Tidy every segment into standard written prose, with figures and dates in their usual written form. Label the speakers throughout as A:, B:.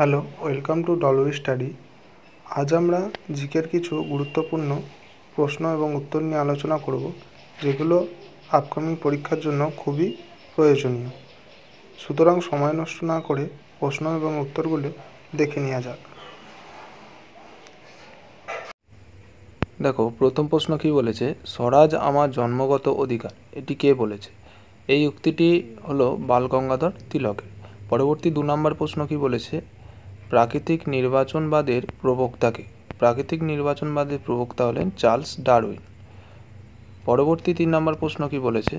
A: Hello, welcome to ডলউই study. আজ আমরা জিকের কিছু গুরুত্বপূর্ণ প্রশ্ন এবং উত্তর নিয়ে আলোচনা করব, যেগুলো আপকামিং পরীক্ষার জন্য খুবই প্রয়োজনীয়। সুতরাং সময় নষ্ট না করে প্রশ্ন এবং উত্তরগুলো দেখে নেওয়া যাক।
B: দেখো, প্রথম প্রশ্ন কি বলেছে? স্বরাজ আমার জন্মগত অধিকার, এটি কে বলেছে? এই উক্তিটি হলো বালগঙ্গাধর তিলকের। পরবর্তী 2 নম্বর প্রশ্ন কি বলেছে? প্রাকৃতিক নির্বাচনবাদের প্রবক্তাকে? প্রাকৃতিক নির্বাচনবাদের প্রবক্তা হলেন চার্লস ডারউইন। পরবর্তী 3 নম্বর প্রশ্ন কি বলেছে?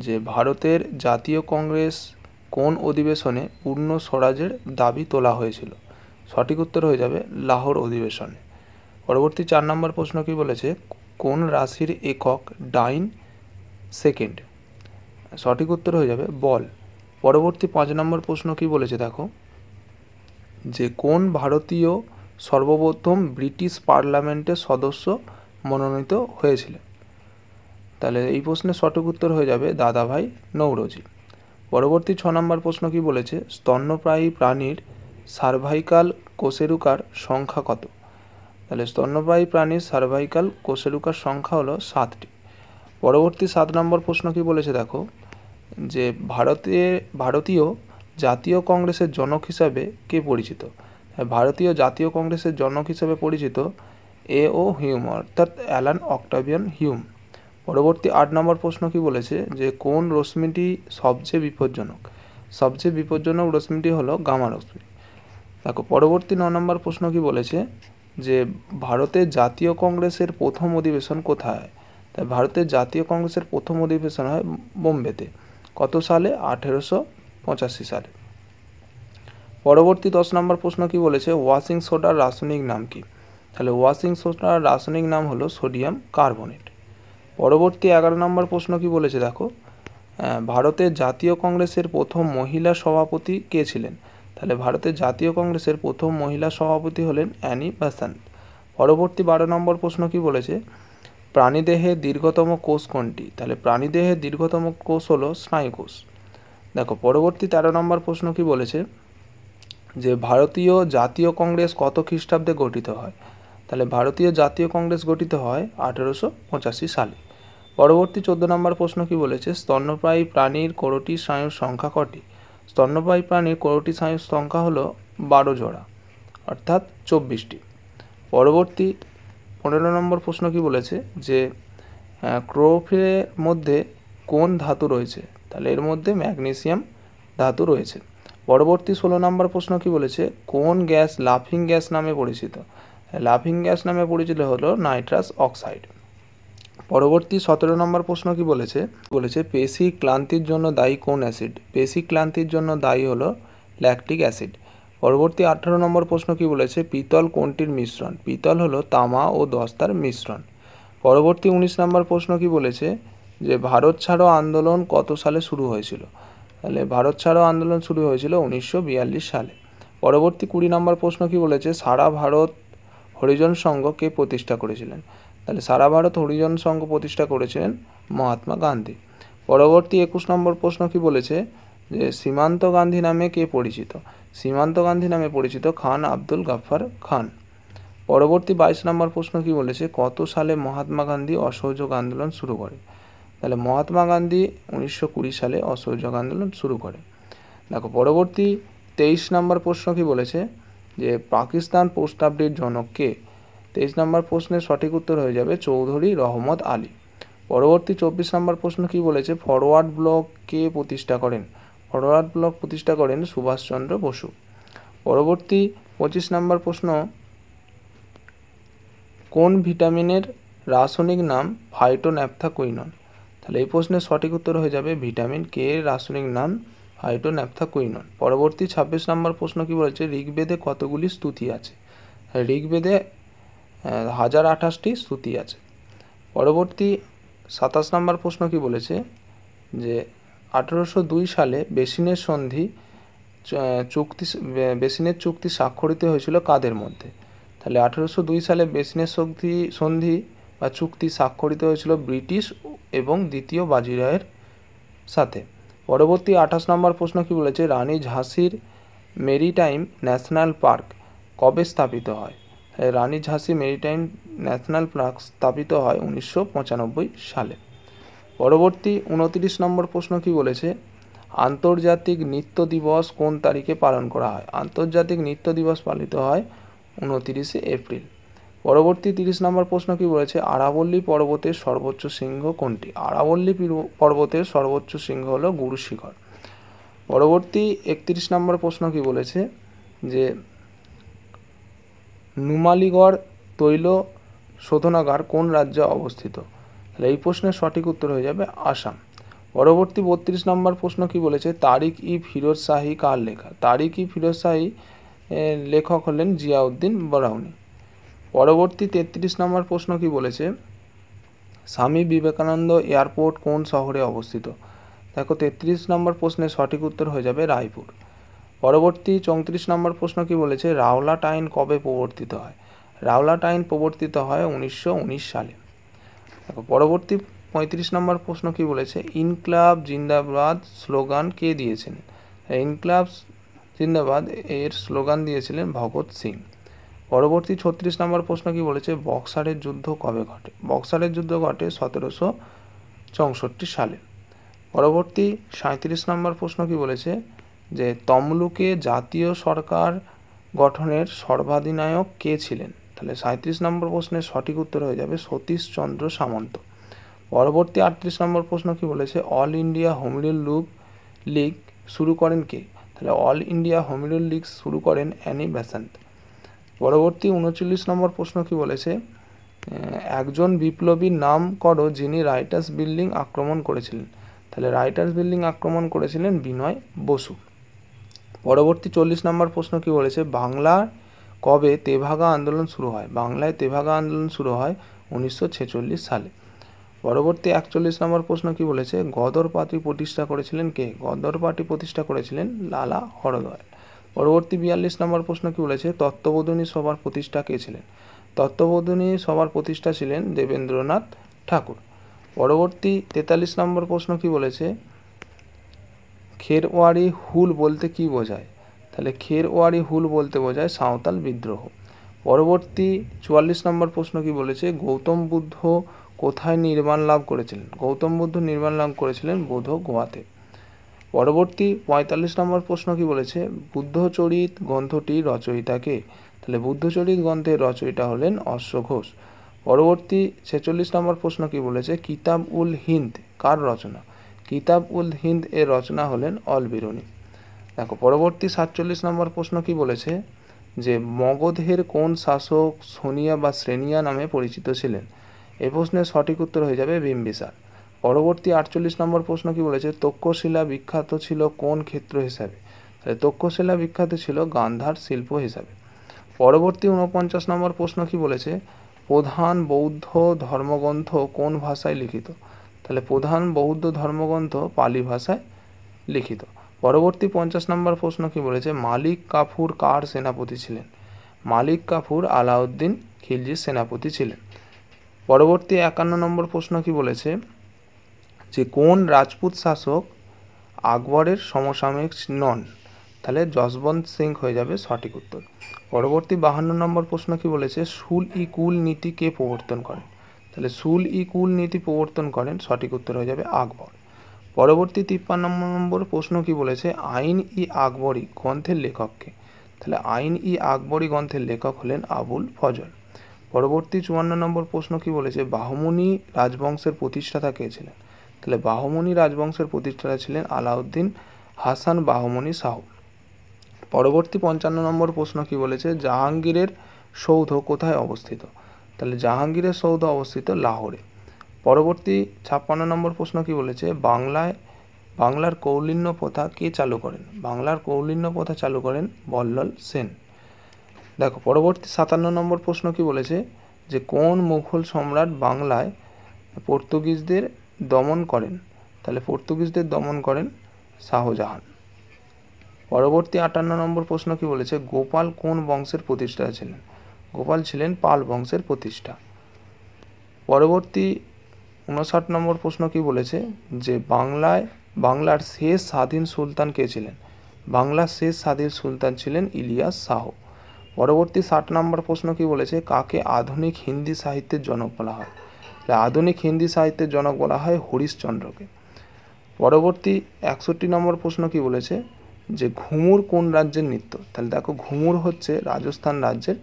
B: যে ভারতের জাতীয় কংগ্রেস কোন অধিবেশনে পূর্ণ স্বরাজের দাবি তোলা হয়েছিল? সঠিক উত্তর হয়ে যাবে লাহোর অধিবেশনে। পরবর্তী 4 নম্বর প্রশ্ন কি বলেছে? কোন রাশির একক ডাইন সেকেন্ড? সঠিক উত্তর হয়ে যাবে বল। পরবর্তী 5 নম্বর প্রশ্ন কি বলেছে দেখো, যে কোন ভারতীয় সর্বপ্রথম ব্রিটিশ পার্লামেন্টের সদস্য মনোনীত হয়েছিলেন? তাহলে এই প্রশ্নের সঠিক উত্তর হয়ে যাবে দাদাভাই নৌরোজি। পরবর্তী 6 নম্বর প্রশ্ন কি বলেছে? স্তন্যপ্রায়ী প্রাণীর সার্ভাইকাল কোষেরুকার সংখ্যা কত? তাহলে স্তন্যপায়ী প্রাণীর সার্ভাইকাল কোষেরুকার সংখ্যা হলো 7টি। পরবর্তী 7 নম্বর প্রশ্ন কি বলেছে দেখো, যে ভারতীয় জাতীয় কংগ্রেসের জনক হিসাবে কে পরিচিত? ভারতীয় জাতীয় কংগ্রেসের জনক হিসাবে পরিচিত A.O. হিউম, অর্থাৎ অ্যালান অক্টাভিয়ান হিউম। পরবর্তী 8 নম্বর প্রশ্ন কি বলেছে? যে কোন রশ্মিটি সবচেয়ে বিপজ্জনক? সবচেয়ে বিপজ্জনক রশ্মিটি হলো গামা রশ্মি। দেখো, পরবর্তী 9 নম্বর প্রশ্ন কি বলেছে? যে ভারতের জাতীয় কংগ্রেসের প্রথম অধিবেশন কোথায় হয়? তাই ভারতের জাতীয় কংগ্রেসের প্রথম অধিবেশন হয় বোম্বেতে। কত সালে? 1885 সালে। পরবর্তী 10 নম্বর প্রশ্ন কি বলেছে? ওয়াশিং সোডার রাসায়নিক নাম কি? তাহলে ওয়াশিং সোডার রাসায়নিক নাম হলো সোডিয়াম কার্বনেট। পরবর্তী 11 নম্বর প্রশ্ন কি বলেছে দেখো, ভারতের জাতীয় কংগ্রেসের প্রথম মহিলা সভাপতি কে ছিলেন? তাহলে ভারতের জাতীয় কংগ্রেসের প্রথম মহিলা সভাপতি হলেন অ্যানি বেসান্ট। পরবর্তী 12 নম্বর প্রশ্ন কি বলেছে? প্রাণীদেহের দীর্ঘতম কোষ কোনটি? তাহলে প্রাণীদেহের দীর্ঘতম কোষ হলো স্নায়ুকোষ। দেখো, পরবর্তী 13 নম্বর প্রশ্ন কি বলেছে? যে ভারতীয় জাতীয় কংগ্রেস কত খ্রিস্টাব্দে গঠিত হয়? তাহলে ভারতীয় জাতীয় কংগ্রেস গঠিত হয় 1885 সালে। পরবর্তী 14 নম্বর প্রশ্ন কি বলেছে? স্তন্যপায়ী প্রাণীর কোরটি স্নায়ুর সংখ্যা কটি? স্তন্যপায়ী প্রাণীর কোরটি স্নায়ুর সংখ্যা হলো 12 জোড়া, অর্থাৎ 24টি। পরবর্তী 15 নম্বর প্রশ্ন কি বলেছে? যে ক্লোরোফিলের মধ্যে কোন ধাতু রয়েছে? তাহলে এর মধ্যে ম্যাগনেসিয়াম ধাতু রয়েছে। পরবর্তী 16 নম্বর প্রশ্ন কি বলেছে? কোন গ্যাস লাফিং গ্যাস নামে পরিচিত? লাফিং গ্যাস নামে পরিচিত হলো নাইট্রাস অক্সাইড। পরবর্তী 17 নম্বর প্রশ্ন কি বলেছে? পেশি ক্লান্তির জন্য দায়ী কোন অ্যাসিড? পেশি ক্লান্তির জন্য দায়ী হলো ল্যাকটিক অ্যাসিড। পরবর্তী 18 নম্বর প্রশ্ন কি বলেছে? পিতল কোনটির মিশ্রণ? পিতল হলো তামা ও দস্তার মিশ্রণ। পরবর্তী 19 নম্বর প্রশ্ন কি বলেছে? যে ভারত ছাড়ো আন্দোলন কত সালে শুরু হয়েছিল? তাহলে ভারত ছাড়ো আন্দোলন শুরু হয়েছিল 1942 সালে। পরবর্তী 20 নম্বর প্রশ্ন কি বলেছে? সারা ভারত হরিজন সংঘ কে প্রতিষ্ঠা করেছিলেন? তাহলে সারা ভারত হরিজন সংঘ প্রতিষ্ঠা করেছিলেন মহাত্মা গান্ধী। পরবর্তী 21 নম্বর প্রশ্ন কি বলেছে? যে সীমান্ত গান্ধী নামে কে পরিচিত? সীমান্ত গান্ধী নামে পরিচিত খান আব্দুল গাফফার খান। পরবর্তী 22 নম্বর প্রশ্ন কি বলেছে? কত সালে মহাত্মা গান্ধী অসহযোগ আন্দোলন শুরু করে? তাহলে মহাত্মা গান্ধী 1920 সালে অসহযোগ আন্দোলন শুরু করে। দেখো, পরবর্তী 23 নম্বর প্রশ্ন কি বলেছে? যে পাকিস্তান প্রস্তাবটির জনক কে? 23 নম্বর প্রশ্নের সঠিক উত্তর হয়ে যাবে চৌধুরী রহমত আলী। পরবর্তী 24 নম্বর প্রশ্ন কি বলেছে? ফরওয়ার্ড ব্লক কে প্রতিষ্ঠা করেন? ফরওয়ার্ড ব্লক প্রতিষ্ঠা করেন সুভাষচন্দ্র বসু। পরবর্তী 25 নম্বর প্রশ্ন, কোন ভিটামিনের রাসায়নিক নাম ফাইটোন্যাপথাকুইনন? তাহলে এই প্রশ্নের সঠিক উত্তর হয়ে যাবে ভিটামিন কে এর রাসায়নিক নাম ফাইটোন্যাপথাকুইনন। পরবর্তী 26 নম্বর প্রশ্ন কি বলেছে? ঋগ্বেদে কতগুলি স্তুতি আছে? ঋগ্বেদে 1028টি স্তুতি আছে। পরবর্তী 27 নম্বর প্রশ্ন কি বলেছে? যে 1802 সালে বেসিনের চুক্তি স্বাক্ষরিত হয়েছিল কাদের মধ্যে? তাহলে 1802 সালে বেসিনের সন্ধি বা চুক্তি স্বাক্ষরিত হয়েছিল ব্রিটিশ এবং দ্বিতীয় বাজিরাওয়ের সাথে। পরবর্তী 28 নম্বর প্রশ্ন কি বলেছে? রানী ঝাঁসির মেরিটাইম ন্যাশনাল পার্ক কবে স্থাপিত হয়? রানী ঝাঁসি মেরিটাইম ন্যাশনাল পার্ক স্থাপিত হয় 1995 সালে। পরবর্তী 29 নম্বর প্রশ্ন কি বলেছে? আন্তর্জাতিক নৃত্য দিবস কোন তারিখে পালন করা হয়? আন্তর্জাতিক নৃত্য দিবস পালিত হয় 29 এপ্রিল। পরবর্তী 30 নম্বর প্রশ্ন কি বলেছে? আরাবল্লী পর্বতের সর্বোচ্চ শৃঙ্গ কোনটি? আরাবল্লী পর্বতের সর্বোচ্চ শৃঙ্গ হলো গুরু শিখর। পরবর্তী 31 নম্বর প্রশ্ন কি বলেছে? যে নুমালীগড় তৈল শোধনাগার কোন রাজ্যে অবস্থিত? তাহলে এই প্রশ্নের সঠিক উত্তর হয়ে যাবে আসাম। পরবর্তী 32 নম্বর প্রশ্ন কি বলেছে? তারিক ই ফিরোজ শাহী কার লেখা? তারিক ই ফিরোজ শাহী লেখক হলেন জিয়াউদ্দিন বারাউনি। পরবর্তী 33 নম্বর প্রশ্ন কি বলেছে? স্বামী বিবেকানন্দ এয়ারপোর্ট কোন শহরে অবস্থিত? দেখো 33 নম্বর প্রশ্নের সঠিক উত্তর হয়ে যাবে রায়পুর। পরবর্তী 34 নম্বর প্রশ্ন কি বলেছে? রাওলাট আইন কবে প্রবর্তিত হয়? রাওলাট আইন প্রবর্তিত হয় 1919 সালে। দেখো পরবর্তী 35 নম্বর প্রশ্ন কি বলেছে? ইনকলাব জিন্দাবাদ স্লোগান কে দিয়েছেন? ইনকলাব জিন্দাবাদ এর স্লোগান দিয়েছিলেন ভগৎ সিং। পরবর্তী 36 নম্বর প্রশ্ন কি বলেছে? বক্সারের যুদ্ধ কবে ঘটে? বক্সারের যুদ্ধ ঘটে 1764 সালে। পরবর্তী 37 নম্বর প্রশ্ন কি বলেছে? যে তমলুকে জাতীয় সরকার গঠনের সর্বাধিনায়ক কে ছিলেন? তাহলে 37 নম্বর প্রশ্নের সঠিক উত্তর হয়ে যাবে সতীশচন্দ্র সামন্ত। পরবর্তী 38 নম্বর প্রশ্ন কি বলেছে? All India home rule League শুরু করেন কে? তাহলে all India home rule League শুরু করেন অ্যানি বেসান্ট। পরবর্তী 39 নম্বর প্রশ্ন কি বলেছে? একজন বিপ্লবীর নাম করো যিনি রাইটার্স বিল্ডিং আক্রমণ করেছিলেন। তাহলে রাইটার্স বিল্ডিং আক্রমণ করেছিলেন বিনয় বসু। পরবর্তী 40 নম্বর প্রশ্ন কি বলেছে? বাংলায় কবে তেভাগা আন্দোলন শুরু হয়? বাংলায় তেভাগা আন্দোলন শুরু হয় 1946 সালে। পরবর্তী 41 নম্বর প্রশ্ন কি বলেছে? গদর পার্টি প্রতিষ্ঠা করেছিলেন কে? গদর পার্টি প্রতিষ্ঠা করেছিলেন লালা হরদয়াল। পরবর্তী 42 নম্বর প্রশ্ন কি বলেছে? তত্ত্ববোধিনী সভার প্রতিষ্ঠা কে ছিলেন? তত্ত্ববোধিনী সভার প্রতিষ্ঠা ছিলেন দেবেন্দ্রনাথ ঠাকুর। পরবর্তী 43 নম্বর প্রশ্ন কি বলেছে? খেরওয়াড়ি হুল বলতে কি বোঝায়? তাহলে খেরওয়াড়ি হুল বলতে বোঝায় সাঁওতাল বিদ্রোহ। পরবর্তী 44 নম্বর প্রশ্ন কি বলেছে? গৌতম বুদ্ধ কোথায় নির্বাণ লাভ করেছিলেন? গৌতম বুদ্ধ নির্বাণ লাভ করেছিলেন বোধ গোয়াতে। পরবর্তী 45 নম্বর প্রশ্ন কি বলেছে? বুদ্ধচরিত গ্রন্থটির রচয়িতা কে? তাহলে বুদ্ধচরিত গ্রন্থের রচয়িতা হলেন অশ্ব ঘোষ। পরবর্তী 46 নম্বর প্রশ্ন কি বলেছে? কিতাব উল হিন্দ কার রচনা? কিতাব উল হিন্দ এর রচনা হলেন অল বিরুনি। দেখো পরবর্তী 47 নম্বর প্রশ্ন কি বলেছে? যে মগধের কোন শাসক সোনিয়া বা শ্রেনিয়া নামে পরিচিত ছিলেন? এই প্রশ্নের সঠিক উত্তর হয়ে যাবে বিম্বিসার। পরবর্তী 48 নম্বর প্রশ্ন কি বলেছে? তক্ষশিলা বিখ্যাত ছিল কোন ক্ষেত্র হিসাবে? তাহলে তক্ষশিলা বিখ্যাত ছিল গান্ধার শিল্প হিসাবে। পরবর্তী 49 নম্বর প্রশ্ন কি বলেছে? প্রধান বৌদ্ধ ধর্মগ্রন্থ কোন ভাষায় লিখিত? তাহলে প্রধান বৌদ্ধ ধর্মগ্রন্থ পালি ভাষায় লিখিত। পরবর্তী 50 নম্বর প্রশ্ন কি বলেছে? মালিক কাফুর কার সেনাপতি ছিলেন? মালিক কাফুর আলাউদ্দিন খিলজির সেনাপতি ছিলেন। পরবর্তী 51 নম্বর প্রশ্ন কি বলেছে? যে কোন রাজপুত শাসক আকবরের সমসাময়িক নন? তাহলে যশবন্ত সিং হয়ে যাবে সঠিক উত্তর। পরবর্তী 52 নম্বর প্রশ্ন কি বলেছে? শুল ই কুল নীতি কে প্রবর্তন করেন? তাহলে শুল ই কুল নীতি প্রবর্তন করেন সঠিক উত্তর হয়ে যাবে আকবর। পরবর্তী 53 নম্বর প্রশ্ন কি বলেছে? আইন ই আকবরী গ্রন্থের লেখককে? তাহলে আইন ই আকবরী গ্রন্থের লেখক হলেন আবুল ফজল। পরবর্তী 54 নম্বর প্রশ্ন কি বলেছে? বাহমনি রাজবংশের প্রতিষ্ঠাতা কে ছিলেন? তাহলে বাহমনি রাজবংশের প্রতিষ্ঠাতা ছিলেন আলাউদ্দিন হাসান বাহমনি শাহ। পরবর্তী 55 নম্বর প্রশ্ন কি বলেছে? জাহাঙ্গীরের সৌধ কোথায় অবস্থিত? তাহলে জাহাঙ্গীরের সৌধ অবস্থিত লাহোরে। পরবর্তী 56 নম্বর প্রশ্ন কি বলেছে? বাংলার কৌলিন্য প্রথা কে চালু করেন? বাংলার কৌলিন্য প্রথা চালু করেন বল্লাল সেন। দেখো পরবর্তী 57 নম্বর প্রশ্ন কি বলেছে? যে কোন মুঘল সম্রাট বাংলায় পর্তুগিজদের দমন করেন? তাহলে পর্তুগিজদের দমন করেন শাহজাহান। পরবর্তী 58 নম্বর প্রশ্ন কি বলেছে? গোপাল কোন বংশের প্রতিষ্ঠাতা ছিলেন? গোপাল ছিলেন পাল বংশের প্রতিষ্ঠা। পরবর্তী 59 নম্বর প্রশ্ন কি বলেছে? যে বাংলার শেষ স্বাধীন সুলতান কে ছিলেন? বাংলার শেষ স্বাধীন সুলতান ছিলেন ইলিয়াস শাহ। পরবর্তী 60 নম্বর প্রশ্ন কি বলেছে, কাকে আধুনিক হিন্দি সাহিত্যের জনক বলা হয়? আধুনিক হিন্দি সাহিত্যের জনক বলা হয় হরিশচন্দ্রকে। পরবর্তী 61 নম্বর প্রশ্ন কি বলেছে, যে ঘুমুর কোন রাজ্যের নৃত্য? তাহলে দেখো, ঘুমুর হচ্ছে রাজস্থান রাজ্যের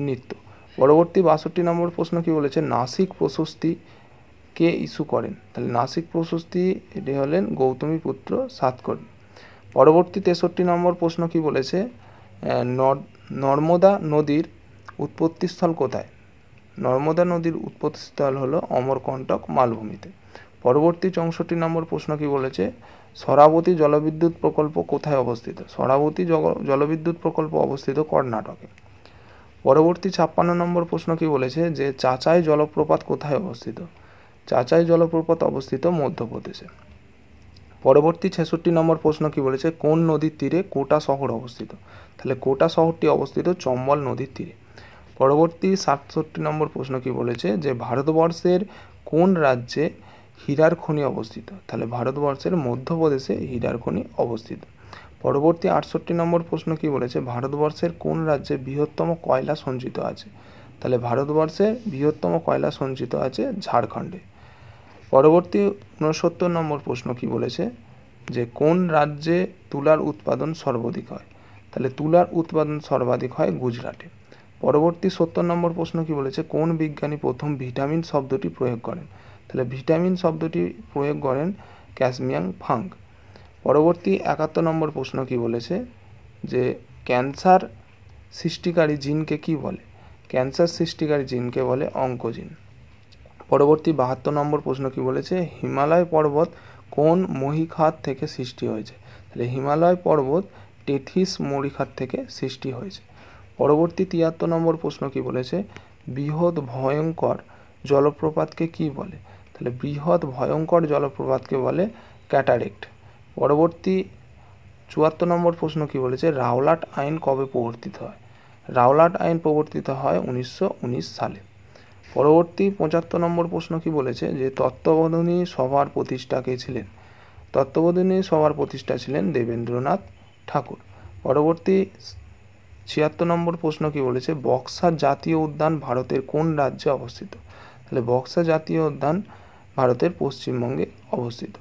B: নৃত্য। পরবর্তী 62 নম্বর প্রশ্ন কি বলেছে, নাসিক প্রশস্তি কে ইস্যু করেন? তাহলে নাসিক প্রশস্তি এটি হলেন গৌতমীপুত্র সাতকর্ণী। পরবর্তী 63 নম্বর প্রশ্ন কি বলেছে, নর্মদা নদীর উৎপত্তিস্থল কোথায়? নর্মদা নদীর উৎপত্তিস্থল হলো অমরকণ্টক মালভূমিতে। পরবর্তী 64 নম্বর প্রশ্ন কি বলেছে, সরাবতী জলবিদ্যুৎ প্রকল্প কোথায় অবস্থিত? সরাবতী জলবিদ্যুৎ প্রকল্প অবস্থিত কর্ণাটকে। পরবর্তী 56 নম্বর প্রশ্ন কি বলেছে, যে চাচাই জলপ্রপাত কোথায় অবস্থিত? চাচাই জলপ্রপাত অবস্থিত মধ্যপ্রদেশে। পরবর্তী 66 নম্বর প্রশ্ন কি বলেছে, কোন নদীর তীরে কোটা শহর অবস্থিত? তাহলে কোটা শহরটি অবস্থিত চম্বল নদীর তীরে। পরবর্তী 67 নম্বর প্রশ্ন কি বলেছে, যে ভারতবর্ষের কোন রাজ্যে হীরার খনি অবস্থিত? তাহলে ভারতবর্ষের মধ্যপ্রদেশে হীরার খনি অবস্থিত। পরবর্তী 68 নম্বর প্রশ্ন কি বলেছে, ভারতবর্ষের কোন রাজ্যে বৃহত্তম কয়লা সঞ্চিত আছে? তাহলে ভারতবর্ষের বৃহত্তম কয়লা সঞ্চিত আছে ঝাড়খণ্ডে। পরবর্তী 69 নম্বর প্রশ্ন কি বলেছে, যে কোন রাজ্যে তুলার উৎপাদন সর্বাধিক হয়? তাহলে তুলার উৎপাদন সর্বাধিক হয় গুজরাটে। পরবর্তী 70 নম্বর প্রশ্ন কি বলেছে, কোন বিজ্ঞানী প্রথম ভিটামিন শব্দটি প্রয়োগ করেন? তাহলে ভিটামিন শব্দটি প্রয়োগ করেন ক্যাসমিয়াং ফাঙ্ক। পরবর্তী 71 নম্বর প্রশ্ন কি বলেছে, যে ক্যান্সার সৃষ্টিকারী জিনকে কি বলে? ক্যান্সার সৃষ্টিকারী জিনকে বলে অঙ্কোজিন। পরবর্তী 72 নম্বর প্রশ্ন কি বলেছে, হিমালয় পর্বত কোন মহীখাত থেকে সৃষ্টি হয়েছে? তাহলে হিমালয় পর্বত টেথিস মহীখাত থেকে সৃষ্টি হয়েছে। পরবর্তী 73 নম্বর প্রশ্ন কি বলেছে, বৃহৎ ভয়ঙ্কর জলপ্রপাতকে কি বলে? তাহলে বৃহৎ ভয়ঙ্কর জলপ্রপাতকে বলে ক্যাটারেক্ট। পরবর্তী 74 নম্বর প্রশ্ন কি বলেছে, রাওলাট আইন কবে প্রবর্তিত হয়? রাওলাট আইন প্রবর্তিত হয় 1919 সালে। পরবর্তী 75 নম্বর প্রশ্ন কি বলেছে, যে তত্ত্ববোধিনী সভার প্রতিষ্ঠা কে ছিলেন? তত্ত্ববোধিনী সভার প্রতিষ্ঠা ছিলেন দেবেন্দ্রনাথ ঠাকুর। পরবর্তী 76 নম্বর প্রশ্ন কি বলেছে, বক্সার জাতীয় উদ্যান ভারতের কোন রাজ্যে অবস্থিত? তাহলে বক্সা জাতীয় উদ্যান ভারতের পশ্চিমবঙ্গে অবস্থিত।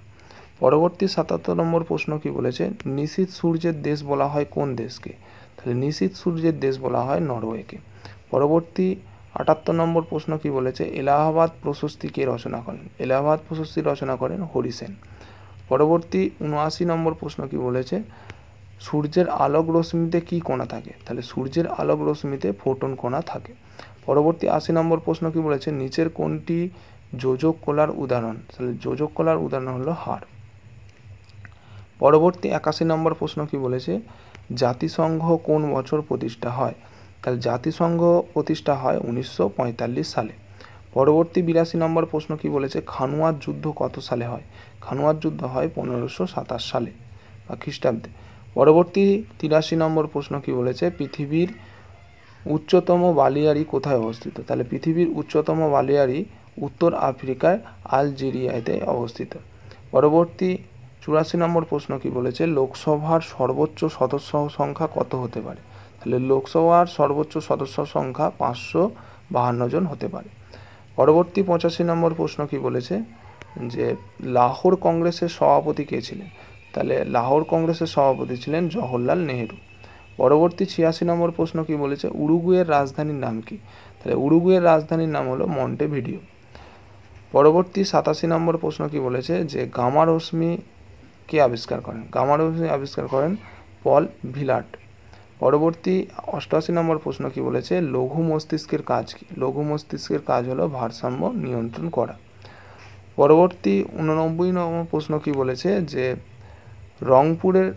B: পরবর্তী 77 নম্বর প্রশ্ন কি বলেছে, নিশীথ সূর্যের দেশ বলা হয় কোন দেশকে? তাহলে নিশীথ সূর্যের দেশ বলা হয় নরওয়েকে। পরবর্তী 78 নম্বর প্রশ্ন কি বলেছে, এলাহাবাদ প্রশস্তি কে রচনা করেন? এলাহাবাদ প্রশস্তি রচনা করেন হরি সেন। পরবর্তী 79 নম্বর প্রশ্ন কি বলেছে, সূর্যের আলোক রশ্মিতে কি কণা থাকে? তাহলে সূর্যের আলোক রশ্মিতে ফোটন কণা থাকে। পরবর্তী 80 নম্বর প্রশ্ন কি বলেছে, নিচের কোনটি যোজক কলার উদাহরণ? তাহলে যোজক কলার উদাহরণ হলো হাড়। পরবর্তী 81 নম্বর প্রশ্ন কি বলেছে, জাতিসংঘ কোন বছর প্রতিষ্ঠা হয়? তাহলে জাতিসংঘ প্রতিষ্ঠা হয় 1945 সালে। পরবর্তী 82 নম্বর প্রশ্ন কি বলেছে, খানুয়ার যুদ্ধ কত সালে হয়? খানুয়ার যুদ্ধ হয় 1527 সালে বা খ্রিস্টাব্দে। পরবর্তী 83 নম্বর প্রশ্ন কি বলেছে, পৃথিবীর উচ্চতম বালিয়াড়ি কোথায় অবস্থিত? তাহলে পৃথিবীর উচ্চতম বালিয়াড়ি উত্তর আফ্রিকার আলজেরিয়াতে অবস্থিত। পরবর্তী 84 নম্বর প্রশ্ন কি বলেছে, লোকসভার সর্বোচ্চ সদস্য সংখ্যা কত হতে পারে? তাহলে লোকসভার সর্বোচ্চ সদস্য সংখ্যা 552 জন হতে পারে। পরবর্তী 85 নম্বর প্রশ্ন কি বলেছে, যে লাহোর কংগ্রেসের সভাপতি কে ছিলেন? তাহলে লাহোর কংগ্রেসের সভাপতি ছিলেন জওহরলাল নেহেরু। পরবর্তী 86 নম্বর প্রশ্ন কি বলেছে, উরুগুয়ের রাজধানীর নাম কি? তাহলে উরুগুয়ের রাজধানীর নাম হলো মন্টেভিডিও। পরবর্তী 87 নম্বর প্রশ্ন কি বলেছে, যে গামা রশ্মি কে আবিষ্কার করেন? গামা রশ্মি আবিষ্কার করেন পল ভিলার্ট। পরবর্তী 88 নম্বর প্রশ্ন কি বলেছে, লঘু মস্তিষ্কের কাজ কি? লঘু মস্তিষ্কের কাজ হলো ভারসাম্য নিয়ন্ত্রণ করা। পরবর্তী 89 নম্বর প্রশ্ন কি বলেছে, যে রংপুরের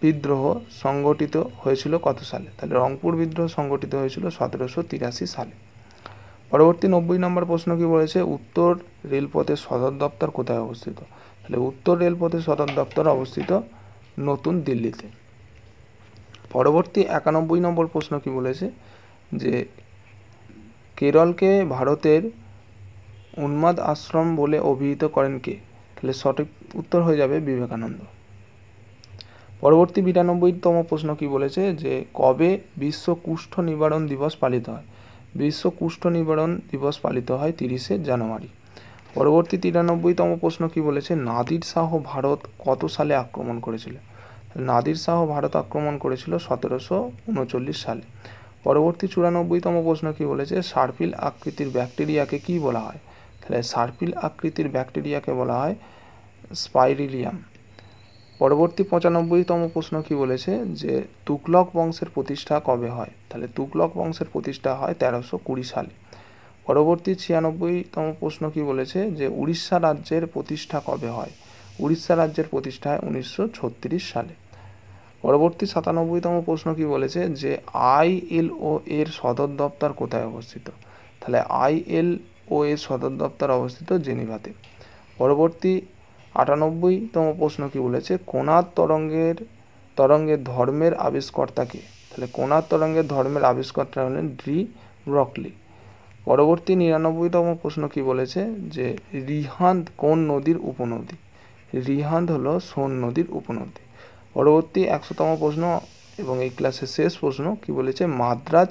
B: বিদ্রোহ সংগঠিত হয়েছিল কত সালে? তাহলে রংপুর বিদ্রোহ সংগঠিত হয়েছিল 1783 সালে। পরবর্তী 90 নম্বর প্রশ্ন কি বলেছে, উত্তর রেলপথের সদর দপ্তর কোথায় অবস্থিত? তাহলে উত্তর রেলপথের সদর দপ্তর অবস্থিত নতুন দিল্লিতে। পরবর্তী 91 নম্বর প্রশ্ন কি বলেছে, যে কেরলকে ভারতের উন্মাদ আশ্রম বলে অভিহিত করেন কে? তাহলে সঠিক উত্তর হয়ে যাবে বিবেকানন্দ। পরবর্তী 92তম প্রশ্ন কি বলেছে যে কবে বিশ্ব কুষ্ঠ নিবারণ দিবস পালিত হয়? বিশ্ব কুষ্ঠ নিবারণ দিবস পালিত হয় 30শে জানুয়ারি। পরবর্তী 93তম প্রশ্ন কি বলেছে নাদির শাহ ভারত কত সালে আক্রমণ করেছিল? নাদির শাহ ভারত আক্রমণ করেছিল 1739 সালে। পরবর্তী 94তম প্রশ্ন কি বলেছে সার্পিল আকৃতির ব্যাকটেরিয়াকে কি বলা হয়? তাহলে সার্পিল আকৃতির ব্যাকটেরিয়াকে বলা হয় স্পাইরিলিয়াম। পরবর্তী 95তম প্রশ্ন কি বলেছে যে তুগলক বংশের প্রতিষ্ঠা কবে হয়? তাহলে তুগলক বংশের প্রতিষ্ঠা হয় 1320 সালে। পরবর্তী 96তম প্রশ্ন কি বলেছে যে উড়িষ্যা রাজ্যের প্রতিষ্ঠা কবে হয়? উড়িষ্যা রাজ্যের প্রতিষ্ঠা হয় 1936 সালে। পরবর্তী 97তম প্রশ্ন কি বলেছে যে ILO এর সদর দপ্তর কোথায় অবস্থিত? তাহলে ILO এর সদর দপ্তর অবস্থিত জেনিভাতে। পরবর্তী 98তম প্রশ্ন কি বলেছে কোণাদ তরঙ্গের ধর্মের আবিষ্কর্তা কে? তাহলে কোণাদ তরঙ্গের ধর্মের আবিষ্কর্তা হলেন ডি ব্রগলি। পরবর্তী 99তম প্রশ্ন কি বলেছে যে রিহান্দ কোন নদীর উপনদী? রিহান্দ হলো সোন নদীর উপনদী। পরবর্তী 100তম প্রশ্ন এবং এই ক্লাসের শেষ প্রশ্ন কি বলেছে মাদ্রাজ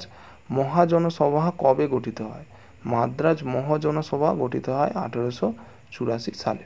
B: মহাজনসভা কবে গঠিত হয়? মাদ্রাজ মহাজনসভা গঠিত হয় 1884 সালে।